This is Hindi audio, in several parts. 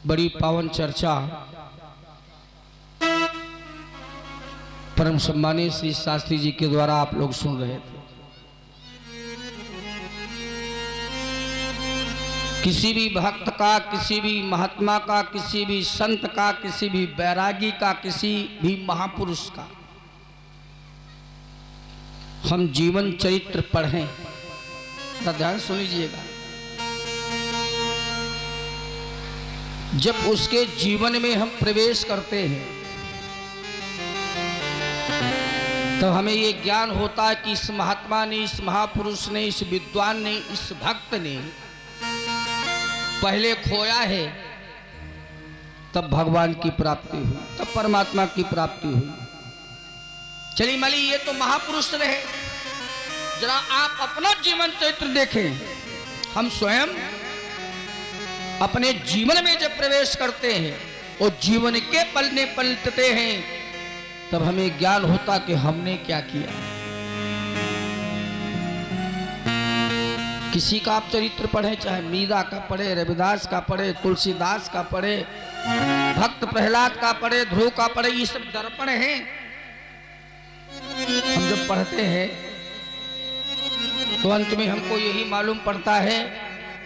बड़ी पावन चर्चा परम सम्मानीय श्री शास्त्री जी के द्वारा आप लोग सुन रहे थे। किसी भी भक्त का, किसी भी महात्मा का, किसी भी संत का, किसी भी बैरागी का, किसी भी महापुरुष का हम जीवन चरित्र पढ़ें, ध्यान सुन लीजिएगा। जब उसके जीवन में हम प्रवेश करते हैं तो हमें ये ज्ञान होता है कि इस महात्मा ने, इस महापुरुष ने, इस विद्वान ने, इस भक्त ने पहले खोया है, तब भगवान की प्राप्ति हुई, तब परमात्मा की प्राप्ति हुई। चली मली ये तो महापुरुष रहे। जरा आप अपना जीवन चरित्र देखें। हम स्वयं अपने जीवन में जब प्रवेश करते हैं और जीवन के पलने पलटते हैं, तब हमें ज्ञान होता कि हमने क्या किया। किसी का आप चरित्र पढ़े, चाहे मीरा का पढ़े, रविदास का पढ़े, तुलसीदास का पढ़े, भक्त प्रहलाद का पढ़े, ध्रुव का पढ़े, ये सब दर्पण हैं। हम जब पढ़ते हैं तो अंत में हमको यही मालूम पड़ता है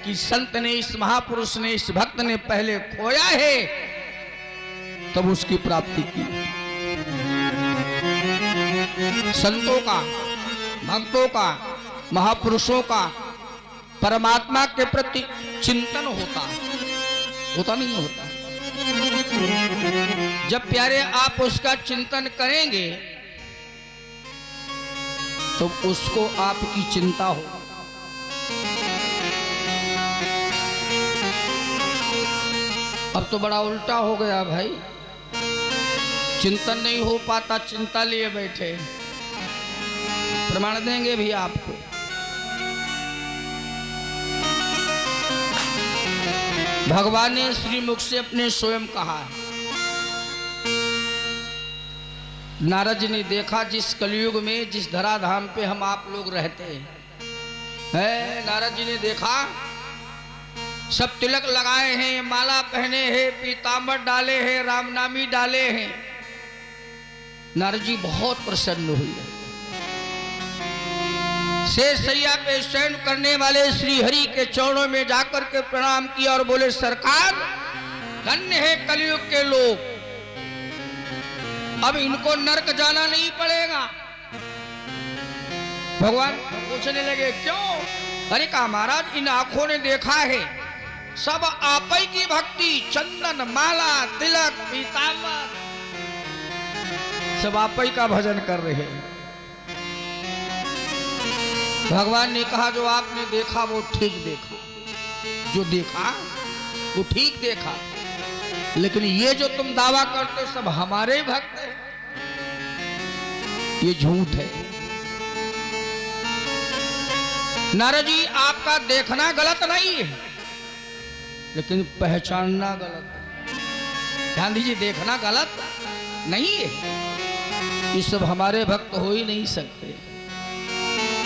कि संत ने, इस महापुरुष ने, इस भक्त ने पहले खोया है, तब उसकी प्राप्ति की। संतों का, भक्तों का, महापुरुषों का परमात्मा के प्रति चिंतन होता नहीं होता। जब प्यारे आप उसका चिंतन करेंगे तो उसको आपकी चिंता हो। अब तो बड़ा उल्टा हो गया भाई, चिंतन नहीं हो पाता, चिंता लिए बैठे। प्रमाण देंगे भी आपको। भगवान ने श्रीमुख से अपने स्वयं कहा। नारद जी ने देखा जिस कलयुग में, जिस धराधाम पे हम आप लोग रहते हैं, नारद जी ने देखा सब तिलक लगाए हैं, माला पहने हैं, पीतांबर डाले हैं, रामनामी डाले हैं। नारद जी बहुत प्रसन्न हुए। शेषैया पे शयन करने वाले श्री हरि के चरणों में जाकर के प्रणाम किया और बोले, सरकार धन्य है कलयुग के लोग, अब इनको नरक जाना नहीं पड़ेगा। भगवान पूछने लगे क्यों? अरे कहा महाराज, इन आंखों ने देखा है सब आप ही की भक्ति, चंदन, माला, तिलक, पीतांबर, सब आप ही का भजन कर रहे हैं। भगवान ने कहा जो आपने देखा वो ठीक देखा, जो देखा वो ठीक देखा, लेकिन ये जो तुम दावा करते हो सब हमारे भक्त हैं, ये झूठ है। नारद जी आपका देखना गलत नहीं है, लेकिन पहचानना गलत है। ध्यान दीजिए, देखना गलत नहीं है। ये सब हमारे भक्त हो ही नहीं सकते।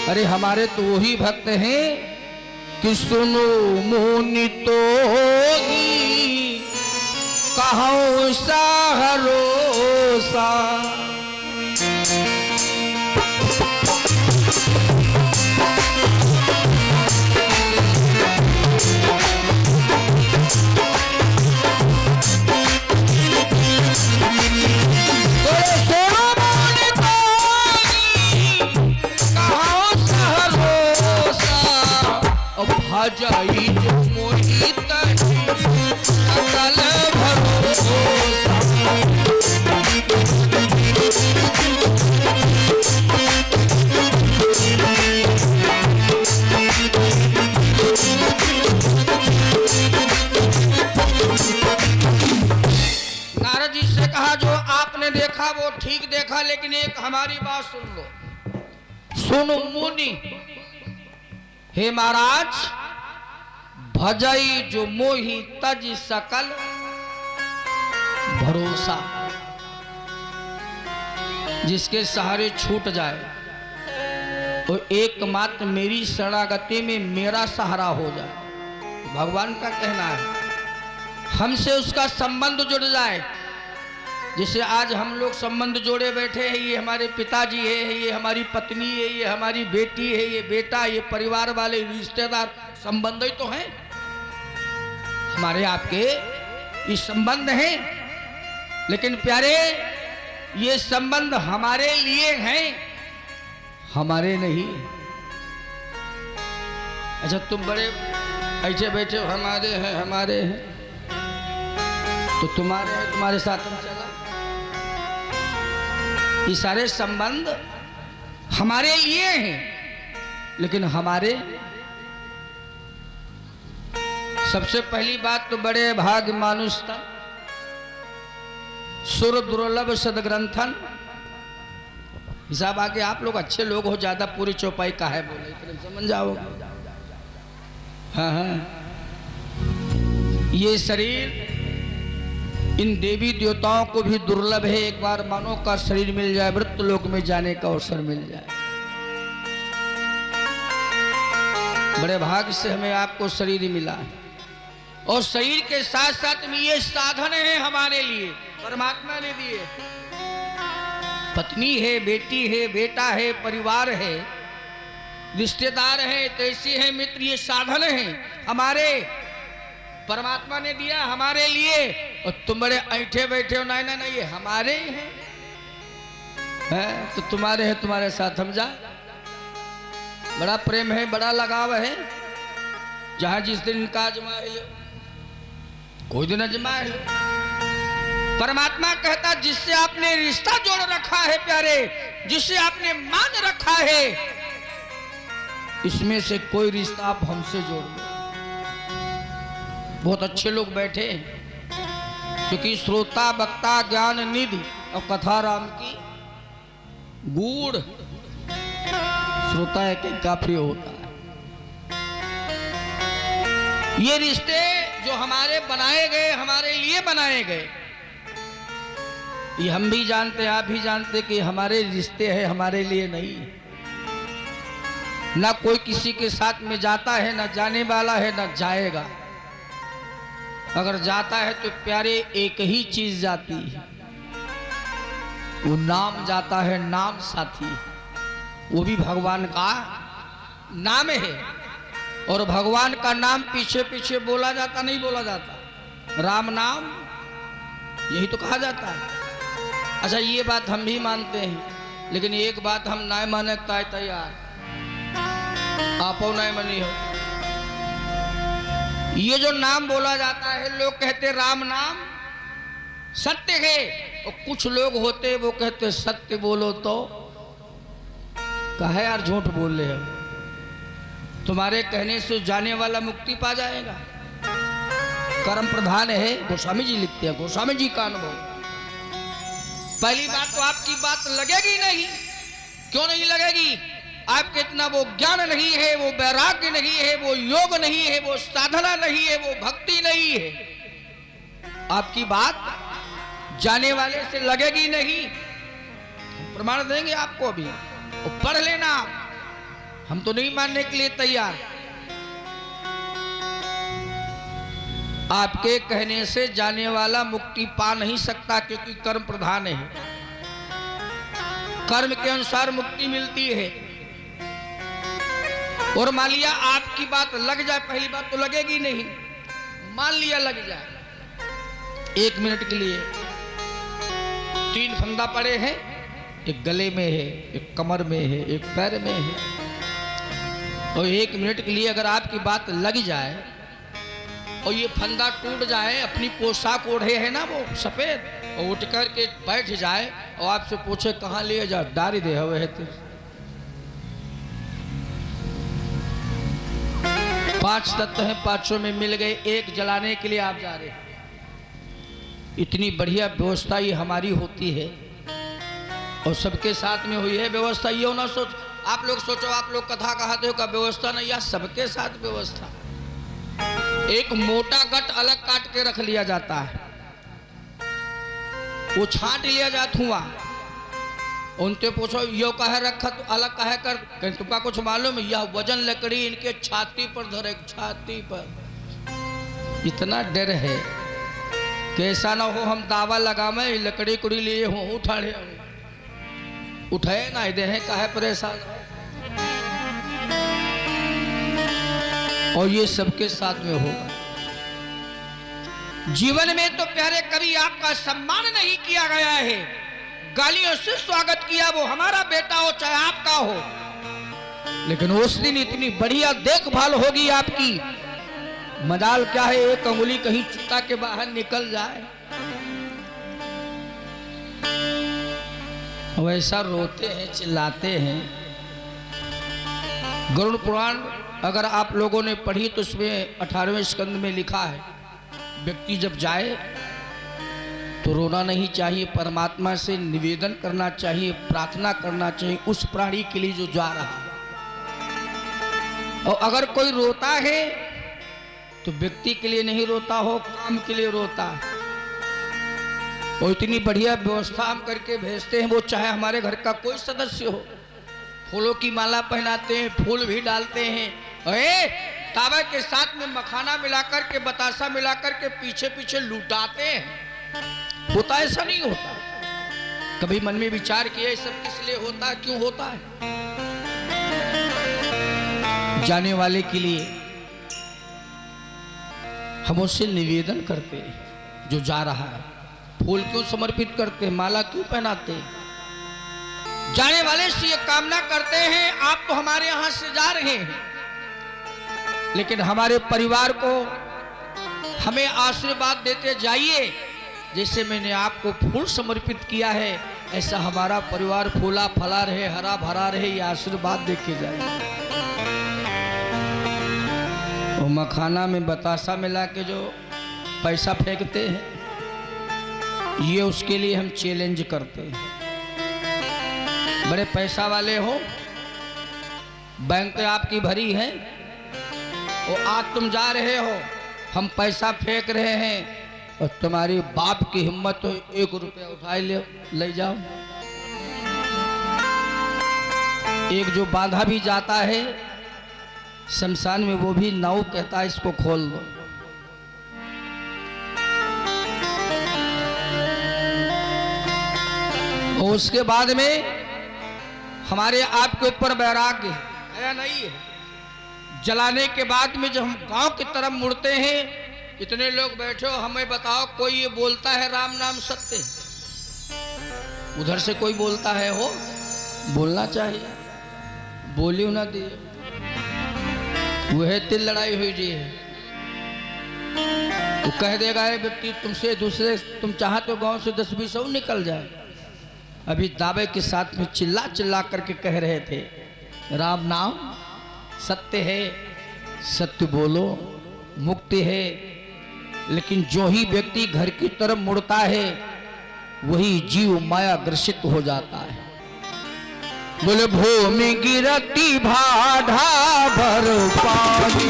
अरे हमारे तो वही भक्त हैं कि सुनो मुनि तो कहूं सा भरोसा, जाई जो मोहित सकल भरोसा। नारद जी से कहा जो आपने देखा वो ठीक देखा, लेकिन एक हमारी बात सुन लो। सुनो मुनि, हे महाराज, भजई जो मोहि तज सकल भरोसा, जिसके सहारे छूट जाए तो एकमात्र मेरी शरणागति में मेरा सहारा हो जाए। भगवान का कहना है हमसे उसका संबंध जुड़ जाए। जिसे आज हम लोग संबंध जोड़े बैठे हैं, ये हमारे पिताजी है, ये हमारी पत्नी है, ये हमारी बेटी है, ये बेटा, ये परिवार वाले रिश्तेदार, संबंध ही तो हैं हमारे आपके, ये संबंध हैं। लेकिन प्यारे, ये संबंध हमारे लिए हैं, हमारे नहीं। अच्छा, तुम बड़े ऐसे बैठे हो, हमारे हैं हमारे हैं, तो तुम्हारे हैं, तुम्हारे साथ हम चला। ये सारे संबंध हमारे लिए हैं, लेकिन हमारे। सबसे पहली बात तो बड़े भाग्य मानुष तन, सुर दुर्लभ सदग्रंथन। हिसाब आके आप लोग अच्छे लोग हो, ज्यादा पूरी चौपाई का है बोले, इतने समझ जाओगे। हाँ हाँ, ये शरीर इन देवी देवताओं को भी दुर्लभ है। एक बार मानव का शरीर मिल जाए, मृत्यु लोक में जाने का अवसर मिल जाए। बड़े भाग्य से हमें आपको शरीर मिला है, और शरीर के साथ साथ में ये साधन है हमारे लिए, परमात्मा ने दिए। पत्नी है, बेटी है, बेटा है, परिवार है, रिश्तेदार है, तैसी है, मित्र, ये साधन है हमारे, परमात्मा ने दिया हमारे लिए। और तुम बड़े ऐठे बैठे हो, नहीं नहीं, ये हमारे हैं, तो तुम्हारे हैं, तुम्हारे साथ हम जा। बड़ा प्रेम है, बड़ा लगाव है। जहां जिस दिन इनका अजमाए लो, कोई दिन अजमाए लो। परमात्मा कहता, जिससे आपने रिश्ता जोड़ रखा है प्यारे, जिससे आपने मान रखा है, इसमें से कोई रिश्ता आप हमसे जोड़ लो। बहुत अच्छे लोग बैठे हैं, क्योंकि श्रोता वक्ता ज्ञान निधि और कथा राम की गूढ़। श्रोता है कि काफी होता है। ये रिश्ते जो हमारे बनाए गए, हमारे लिए बनाए गए, ये हम भी जानते, आप भी जानते कि हमारे रिश्ते हैं, हमारे लिए नहीं। ना कोई किसी के साथ में जाता है, ना जाने वाला है, ना जाएगा। अगर जाता है तो प्यारे एक ही चीज जाती है, वो नाम जाता है, नाम साथी। वो भी भगवान का नाम है, और भगवान का नाम पीछे पीछे बोला जाता, नहीं बोला जाता। राम नाम, यही तो कहा जाता है। अच्छा, ये बात हम भी मानते हैं, लेकिन एक बात हम नहीं माने तैयार, आपो नहीं मनी हो। ये जो नाम बोला जाता है, लोग कहते राम नाम सत्य है, और कुछ लोग होते वो कहते सत्य बोलो तो कहे यार झूठ बोल रहे हो। तुम्हारे कहने से जाने वाला मुक्ति पा जाएगा। कर्म प्रधान है, गोस्वामी जी लिखते हैं, गोस्वामी जी का अनुभव। पहली बात तो आपकी बात लगेगी नहीं। क्यों नहीं लगेगी? आपके इतना वो ज्ञान नहीं है, वो वैराग्य नहीं है, वो योग नहीं है, वो साधना नहीं है, वो भक्ति नहीं है। आपकी बात जाने वाले से लगेगी नहीं। प्रमाण देंगे आपको अभी, वो पढ़ लेना। हम तो नहीं मानने के लिए तैयार। आपके कहने से जाने वाला मुक्ति पा नहीं सकता, क्योंकि कर्म प्रधान है। कर्म के अनुसार मुक्ति मिलती है। और मान लिया आपकी बात लग जाए, पहली बात तो लगेगी नहीं, मान लिया लग जाए 1 मिनट के लिए। 3 फंदा पड़े हैं, एक गले में है, एक कमर में है, एक पैर में है। और 1 मिनट के लिए अगर आपकी बात लग जाए और ये फंदा टूट जाए, अपनी पोशाक ओढ़े है ना वो सफेद, और उठ करके बैठ जाए और आपसे पूछे कहाँ लिए जा, डारी दे हुए है। 5 तत्व हैं, 5 में मिल गए, एक जलाने के लिए आप जा रहे हैं। इतनी बढ़िया व्यवस्था ये हमारी होती है, और सबके साथ में हुई है व्यवस्था। ये ना सोच, आप लोग सोचो, आप लोग कथा कहते हो का व्यवस्था नहीं, या सबके साथ व्यवस्था। एक मोटा गट अलग काट के रख लिया जाता है, वो छांट लिया जाता हुआ। उनसे पूछो यो कहे रखा तो अलग कहे कर, कहीं तुमका कुछ मालूम? यह वजन लकड़ी इनके छाती पर धरे, छाती पर। इतना डर है कि ऐसा ना हो हम दावा लगावे लकड़ी कुड़ी लिए हो उठाड़े उठे ना दे हैं काहे परेशान। और ये सबके साथ में होगा। जीवन में तो प्यारे कभी आपका सम्मान नहीं किया गया है, गालियों से स्वागत किया, वो हमारा बेटा हो चाहे आपका हो, लेकिन उस दिन इतनी बढ़िया देखभाल होगी आपकी। मजाल क्या है एक अंगुली कहीं चुटा के बाहर निकल जाए, वैसा रोते हैं चिल्लाते हैं। गरुड़ पुराण अगर आप लोगों ने पढ़ी तो उसमें 18वें स्कंद में लिखा है व्यक्ति जब जाए तो रोना नहीं चाहिए, परमात्मा से निवेदन करना चाहिए, प्रार्थना करना चाहिए उस प्राणी के लिए जो जा रहा है। और अगर कोई रोता है तो व्यक्ति के लिए नहीं रोता हो, काम के लिए रोता है। और इतनी बढ़िया व्यवस्था हम करके भेजते हैं, वो चाहे हमारे घर का कोई सदस्य हो, फूलों की माला पहनाते हैं, फूल भी डालते हैं, तावे के साथ में मखाना मिलाकर के बतासा मिलाकर के पीछे पीछे लुटाते हैं। होता ऐसा नहीं होता। कभी मन में विचार किया सब किस लिए होता है, क्यों होता है? जाने वाले के लिए हम उससे निवेदन करते हैं, जो जा रहा है फूल क्यों समर्पित करते हैं, माला क्यों पहनाते हैं? जाने वाले से ये कामना करते हैं आप तो हमारे यहां से जा रहे हैं, लेकिन हमारे परिवार को हमें आशीर्वाद देते जाइए। जैसे मैंने आपको फूल समर्पित किया है ऐसा हमारा परिवार फूला फला रहे, हरा भरा रहे, ये आशीर्वाद देके जाइए। वो मखाना में बतासा मिला के जो पैसा फेंकते हैं, ये उसके लिए हम चैलेंज करते हैं। बड़े पैसा वाले हो, बैंक आपकी भरी है, और आज तुम जा रहे हो, हम पैसा फेंक रहे हैं, और तुम्हारी बाप की हिम्मत तो 1 रुपया उठा ले जाओ। एक जो बांधा भी जाता है शमशान में, वो भी नाव कहता है इसको खोल दो। और उसके बाद में हमारे आपके ऊपर वैराग्य है नहीं है। जलाने के बाद में जब हम गांव की तरफ मुड़ते हैं, इतने लोग बैठे हो, हमें बताओ कोई ये बोलता है राम नाम सत्य? उधर से कोई बोलता है? हो बोलना चाहिए, बोलियो ना दिए, वह तिल लड़ाई हुई जी है। तो कह देगा ये व्यक्ति तुमसे दूसरे, तुम चाहते हो गांव से 10-20 निकल जाए। अभी दावे के साथ में चिल्ला चिल्ला करके कह रहे थे राम नाम सत्य है, सत्य बोलो, मुक्ति है। लेकिन जो ही व्यक्ति घर की तरफ मुड़ता है वही जीव माया ग्रसित हो जाता है। बोले भूमि गिरती भाढ़ा भर पानी,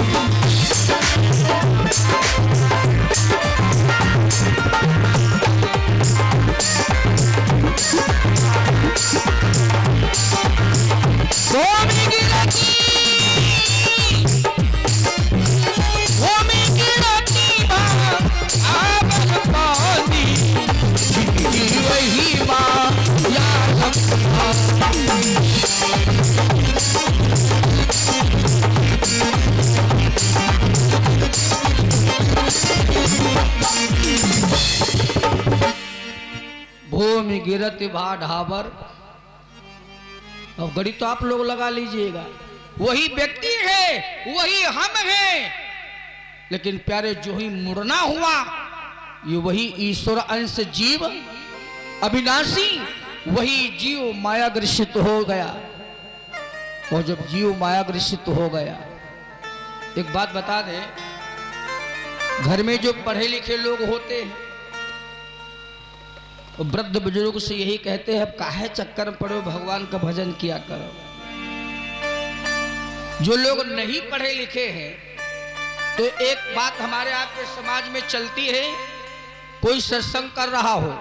भूमि गिरती भूमि गिरत भाढ़ावर। अब गड़ी तो आप लोग लगा लीजिएगा, वही व्यक्ति है, वही हम हैं। लेकिन प्यारे जो ही मुड़ना हुआ, ये वही ईश्वर अंश जीव अविनाशी, वही जीव माया ग्रसित हो गया। और जब जीव माया ग्रसित हो गया, एक बात बता दे, घर में जो पढ़े लिखे लोग होते हैं तो वृद्ध बुजुर्ग से यही कहते हैं अब काहे चक्कर में पड़ो, भगवान का भजन किया करो। जो लोग नहीं पढ़े लिखे हैं तो एक बात हमारे आपके समाज में चलती है, कोई सत्संग कर रहा हो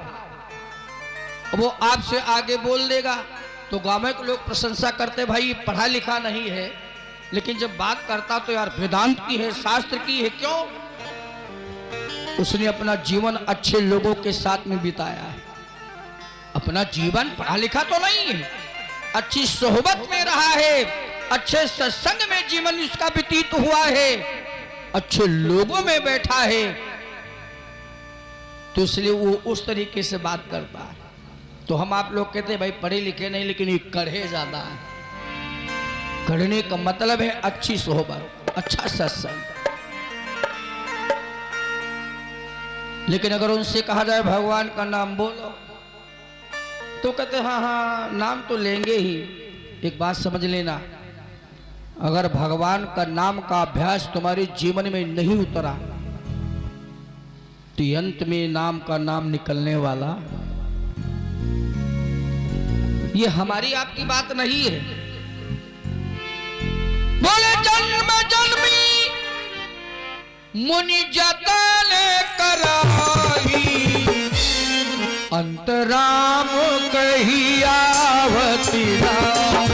वो आपसे आगे बोल देगा तो गांव में लोग प्रशंसा करते भाई पढ़ा लिखा नहीं है, लेकिन जब बात करता तो यार वेदांत की है, शास्त्र की है। क्यों? उसने अपना जीवन अच्छे लोगों के साथ में बिताया है। अपना जीवन पढ़ा लिखा तो नहीं है, अच्छी सोहबत में रहा है, अच्छे सत्संग में जीवन उसका व्यतीत हुआ है, अच्छे लोगों में बैठा है, तो इसलिए वो उस तरीके से बात करता है। तो हम आप लोग कहते हैं भाई पढ़े लिखे नहीं, लेकिन ये कढ़े ज्यादा है। कढ़ने का मतलब है अच्छी सोहबत, अच्छा सत्संग। लेकिन अगर उनसे कहा जाए भगवान का नाम बोलो, तो कहते हाँ हाँ नाम तो लेंगे ही। एक बात समझ लेना, अगर भगवान का नाम का अभ्यास तुम्हारे जीवन में नहीं उतरा, तो अंत में नाम का नाम निकलने वाला, ये हमारी आपकी बात नहीं है। बोले जन्म जन्मी मुनि जतन कराई, अंतराम कही आवती राम।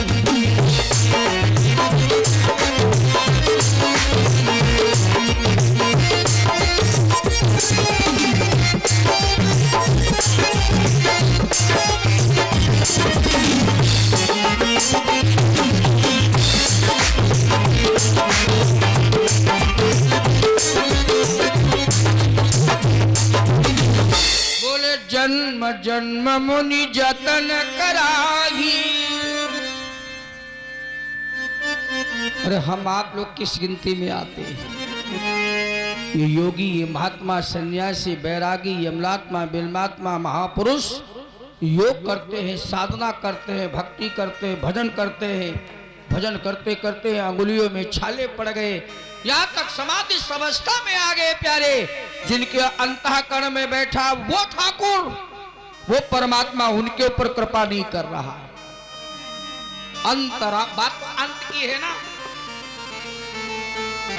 जन्म जन्म मुनि जतन कराही। अरे हम आप लोग किस गिनती में आते हैं? ये योगी, ये महात्मा, सन्यासी, बैरागी, यमलात्मा, बिल्मात्मा, महापुरुष योग करते हैं, साधना करते हैं, भक्ति करते हैं, भजन करते हैं। भजन करते करते अंगुलियों में छाले पड़ गए, यहाँ तक समाधि अवस्था में आ गए प्यारे। जिनके अंतःकरण में बैठा वो ठाकुर, वो परमात्मा उनके ऊपर कृपा नहीं कर रहा है। अंतरा बात तो अंत की है ना।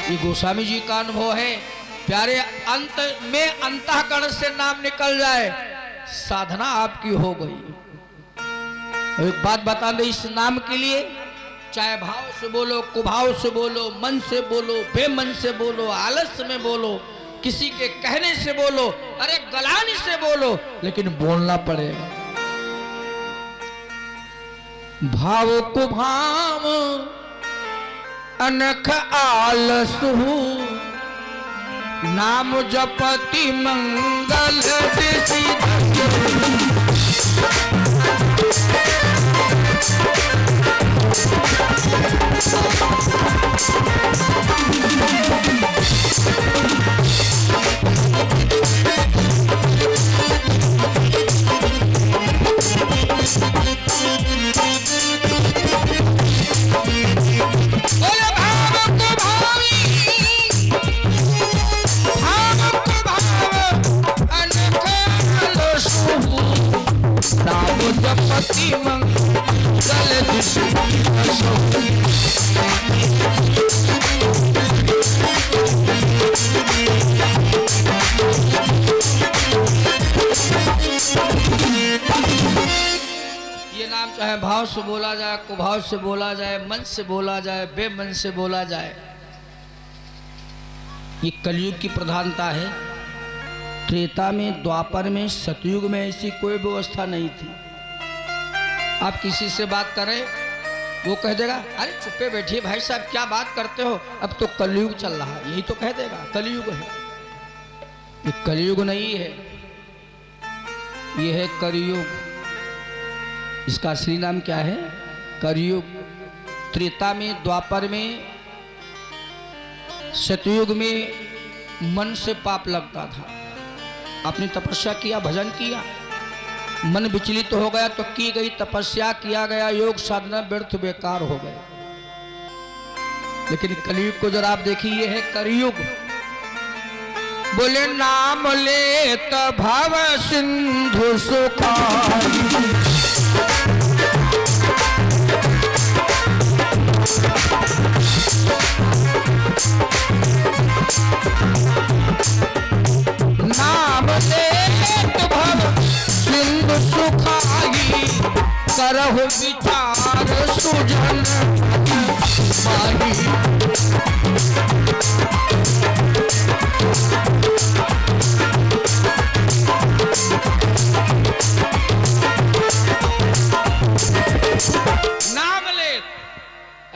ये गोस्वामी जी का अनुभव है प्यारे। अंत में अंतःकरण से नाम निकल जाए, साधना आपकी हो गई। एक बात बता दे, इस नाम के लिए चाहे भाव से बोलो, कुभाव से बोलो, मन से बोलो, बेमन से बोलो, आलस में बोलो, किसी के कहने से बोलो, अरे गलानी से बोलो, लेकिन बोलना पड़ेगा। भाव कुभाव अनख आलसु, नाम जपति मंगल जपति मंगल ये नाम चाहे भाव से बोला जाए, कुभाव से बोला जाए, मन से बोला जाए, बेमन से बोला जाए, ये कलयुग की प्रधानता है। त्रेता में, द्वापर में, सतयुग में ऐसी कोई व्यवस्था नहीं थी। आप किसी से बात करें, वो कह देगा अरे चुप्पे बैठिए भाई साहब, क्या बात करते हो, अब तो कलयुग चल रहा है, यही तो कह देगा कलयुग है। ये कलयुग नहीं है, ये है करियुग। इसका असली नाम क्या है? करियुग। त्रेता में, द्वापर में, सतयुग में मन से पाप लगता था। आपने तपस्या किया, भजन किया, मन विचलित हो गया तो की गई तपस्या, किया गया योग साधना व्यर्थ बेकार हो गए। लेकिन कलयुग को जरा आप देखिए, ये है कलयुग। बोले नाम ले तो भव सिंधु सुखाई, नाम ले तो भव सिंधु सुखाई, करहु विचार सुजन माही।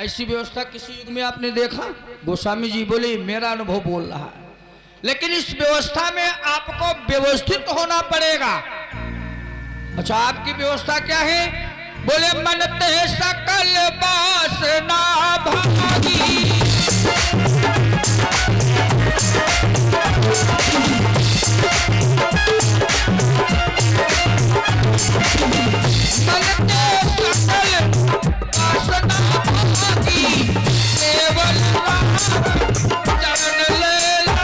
ऐसी व्यवस्था किसी युग में आपने देखा? गोस्वामी जी बोले मेरा अनुभव बोल रहा है, लेकिन इस व्यवस्था में आपको व्यवस्थित होना पड़ेगा। अच्छा, आपकी व्यवस्था क्या है? बोले मन ते सकल वासना भागी, मन ते सकल वासना भागी, केवल राम चरण लेला।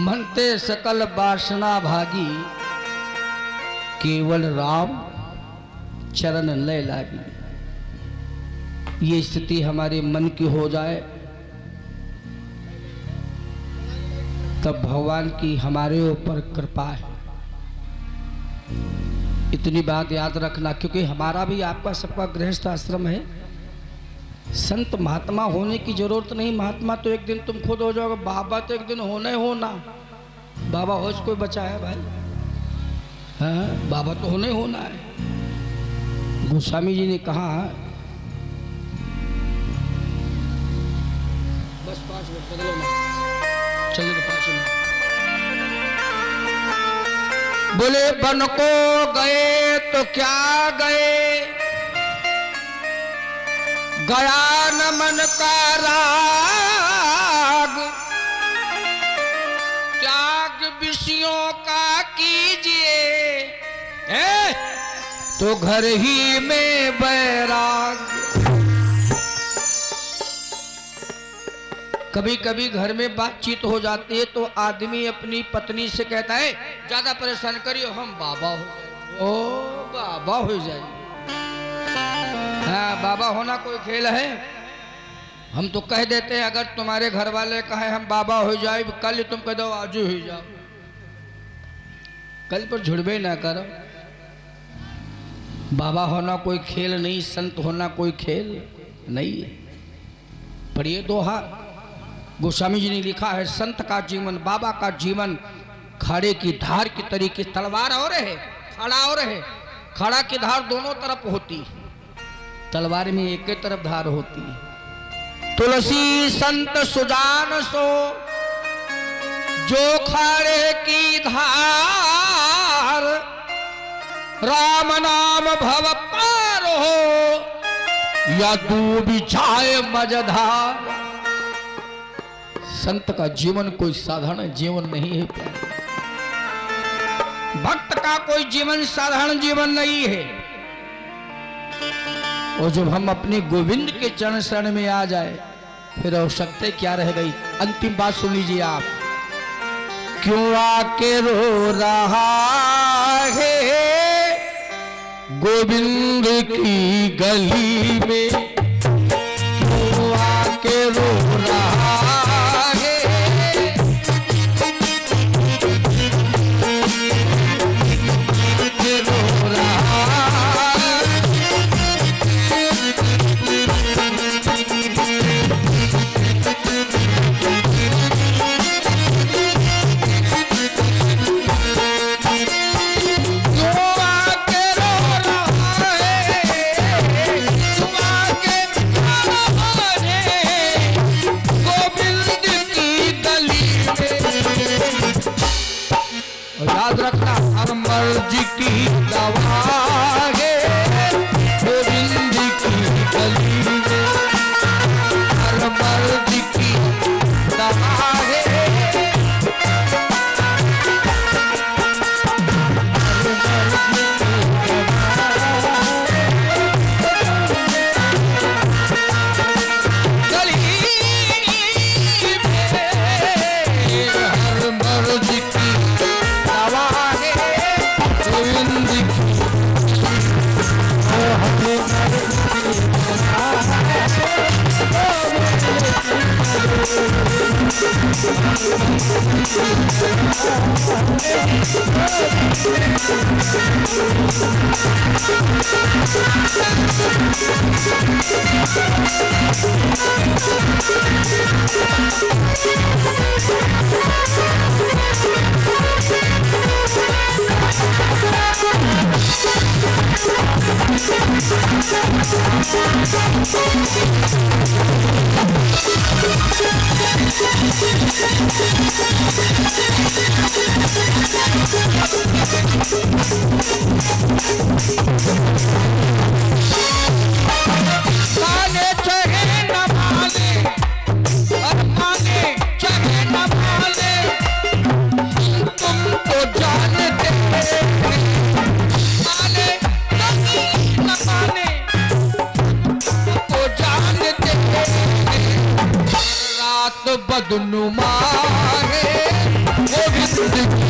मनते सकल वासना भागी, केवल राम चरण लय लागी। ये स्थिति हमारे मन की हो जाए तब भगवान की हमारे ऊपर कृपा है। इतनी बात याद रखना, क्योंकि हमारा भी आपका सबका गृहस्थ आश्रम है। संत महात्मा होने की जरूरत नहीं, महात्मा तो एक दिन तुम खुद हो जाओगे, बाबा तो एक दिन होना ही होना। बाबा होश कोई बचा है भाई? हाँ, बाबा तो होना ही होना है। गोस्वामी जी ने कहा बस 5 मिनट बदलो ना, चलिए तो 5 मिनट। बोले बन को गए तो क्या गए, गया न मन का राग, त्याग विषयों का कीजिए तो घर ही में बैराग। कभी कभी घर में बातचीत हो जाती है तो आदमी अपनी पत्नी से कहता है ज्यादा परेशान करियो, हम बाबा हो जाए। ओ बाबा हो जाए? हाँ, बाबा होना कोई खेल है? हम तो कह देते हैं अगर तुम्हारे घर वाले कहे हम बाबा हो जाए, कल तुम कह दो आज ही हो जाओ, कल पर झुड़बे ना करो। बाबा होना कोई खेल नहीं, संत होना कोई खेल नहीं है। पढ़िए दोहा, गोस्वामी जी ने लिखा है संत का जीवन, बाबा का जीवन खाड़े की धार की तरीके, तलवार और है खड़ा और है। खड़ा की धार दोनों तरफ होती है, तलवार में एक ही तरफ धार होती है। तुलसी संत सुजान सो जो खाड़े की धार, राम नाम भव पार हो या डूब जाए मझधार। संत का जीवन कोई साधारण जीवन नहीं है, भक्त का कोई जीवन साधारण जीवन नहीं है। और जब हम अपने गोविंद के चरण शरण में आ जाए फिर आवश्यकता क्या रह गई? अंतिम बात सुन लीजिए आप। क्यों आके रो रहा है गोविंद की गली में, क्यों आके रो रहा है, रो रहा क्यों आके रो रहा है, क्यों आके बदनुमा है वो भी जिंदगी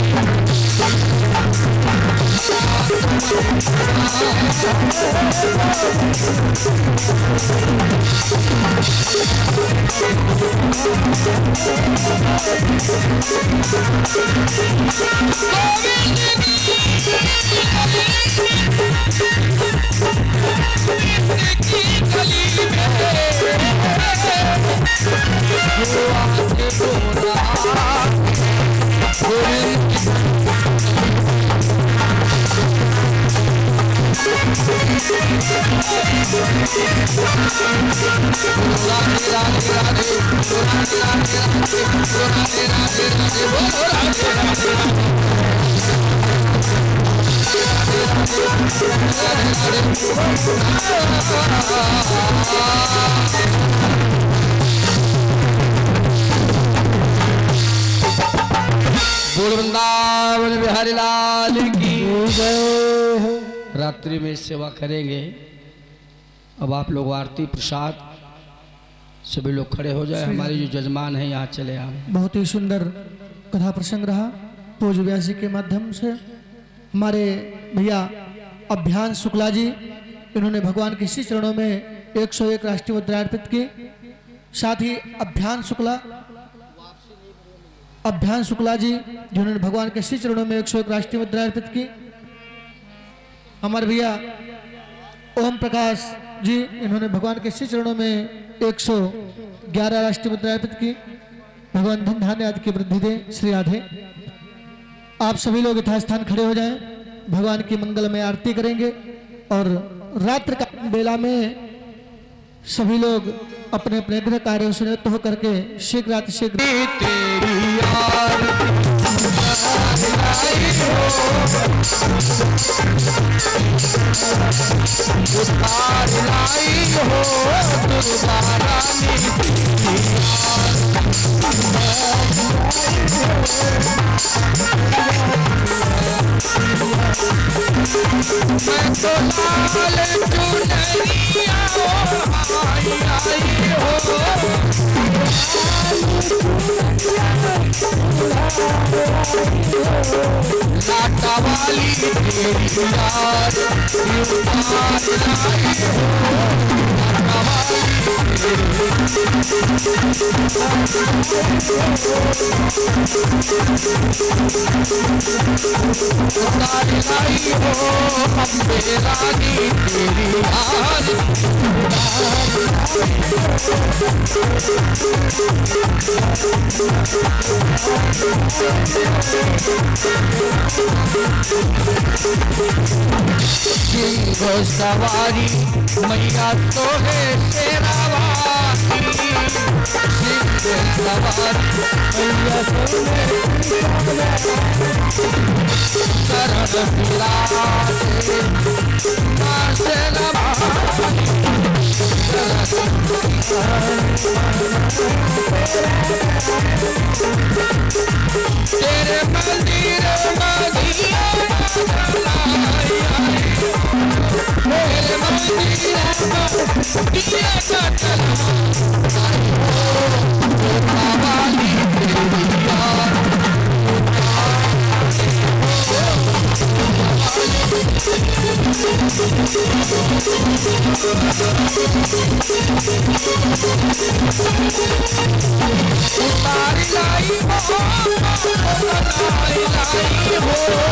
बोल वृंदावन बिहारी लाल की जय। रात्रि में सेवा करेंगे। अब आप लोग आरती प्रसाद सभी लोग खड़े हो जाए। हमारे जो जजमान हैं यहाँ चले आए। बहुत ही सुंदर कथा प्रसंग रहा। पूज्य व्यास जी के माध्यम से हमारे भैया अभ्यान शुक्ला जी, इन्होंने भगवान के श्री चरणों में 101 राष्ट्रीय मुद्रा अर्पित की। साथ ही अभ्यान शुक्ला जी जिन्होंने भगवान के श्री चरणों में 101 राष्ट्रीय मुद्रा अर्पित की। हमारे भैया ओम प्रकाश जी, इन्होंने भगवान के श्री चरणों में 111 राष्ट्रीय मुद्रा अर्पित की। भगवान धन धान्य आदि की वृद्धि दे। श्री राधे। आप सभी लोग यथास्थान खड़े हो जाएं। भगवान की मंगलमय आरती करेंगे और रात्रि का बेला में सभी लोग अपने अपने गृह कार्यों से निवृत्त होकर के शीघ्र तेरी लाटा वाली तेरी याद सिंह सवारी मैया तो है तेरा वाली। सिंह सवारी मैया तो है शरण तेरे मंदिर उतार लाई हो, लाई हो।